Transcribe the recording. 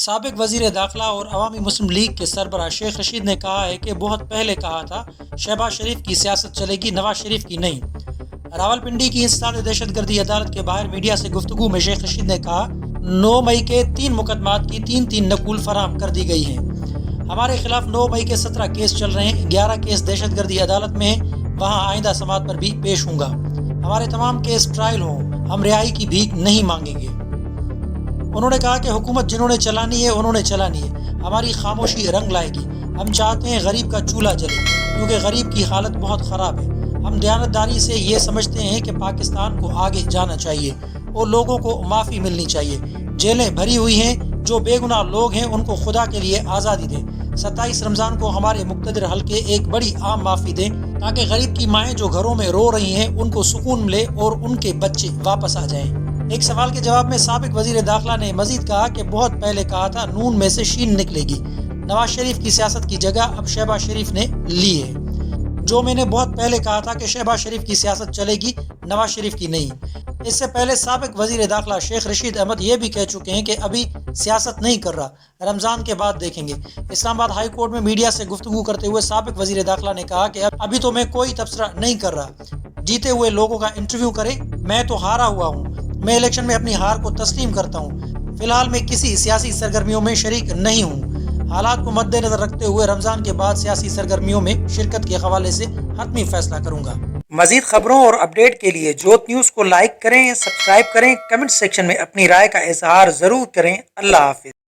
سابق وزیر داخلہ اور عوامی مسلم لیگ کے سربراہ شیخ رشید نے کہا ہے کہ بہت پہلے کہا تھا شہباز شریف کی سیاست چلے گی، نواز شریف کی نہیں۔ راولپنڈی کی انسداد دہشت گردی عدالت کے باہر میڈیا سے گفتگو میں شیخ رشید نے کہا 9 مئی کے 3 مقدمات کی 3 نقول فراہم کر دی گئی ہیں۔ ہمارے خلاف 9 مئی کے 17 کیس چل رہے ہیں، 11 کیس دہشت گردی عدالت میں ہیں، وہاں آئندہ سماعت پر بھی پیش ہوں گا۔ ہمارے تمام کیس ٹرائل ہوں، ہم رہائی کی بھیک نہیں مانگیں گے۔ انہوں نے کہا کہ حکومت جنہوں نے چلانی ہے انہوں نے چلانی ہے، ہماری خاموشی رنگ لائے گی۔ ہم چاہتے ہیں غریب کا چولہا جلے کیونکہ غریب کی حالت بہت خراب ہے۔ ہم دیانتداری سے یہ سمجھتے ہیں کہ پاکستان کو آگے جانا چاہیے اور لوگوں کو معافی ملنی چاہیے۔ جیلیں بھری ہوئی ہیں، جو بے گناہ لوگ ہیں ان کو خدا کے لیے آزادی دیں۔ 27 رمضان کو ہمارے مقتدر حلقے ایک بڑی عام معافی دیں تاکہ غریب کی مائیں جو گھروں میں رو رہی ہیں ان کو سکون ملے اور ان کے بچے واپس آ جائیں۔ ایک سوال کے جواب میں سابق وزیر داخلہ نے مزید کہا کہ بہت پہلے کہا تھا نون میں سے شین نکلے گی، نواز شریف کی سیاست کی جگہ اب شہباز شریف نے لی ہے۔ جو میں نے بہت پہلے کہا تھا کہ شہباز شریف کی سیاست چلے گی، نواز شریف کی نہیں۔ اس سے پہلے سابق وزیر داخلہ شیخ رشید احمد یہ بھی کہہ چکے ہیں کہ ابھی سیاست نہیں کر رہا، رمضان کے بعد دیکھیں گے۔ اسلام آباد ہائی کورٹ میں میڈیا سے گفتگو کرتے ہوئے سابق وزیر داخلہ نے کہا کہ ابھی تو میں کوئی تبصرہ نہیں کر رہا، جیتے ہوئے لوگوں کا انٹرویو کریں، میں تو ہارا ہوا ہوں، میں الیکشن میں اپنی ہار کو تسلیم کرتا ہوں، فی الحال میں کسی سیاسی سرگرمیوں میں شریک نہیں ہوں۔ حالات کو مد نظر رکھتے ہوئے رمضان کے بعد سیاسی سرگرمیوں میں شرکت کے حوالے سے حتمی فیصلہ کروں گا۔ مزید خبروں اور اپڈیٹ کے لیے جوت نیوز کو لائک کریں، سبسکرائب کریں، کمنٹ سیکشن میں اپنی رائے کا اظہار ضرور کریں۔ اللہ حافظ۔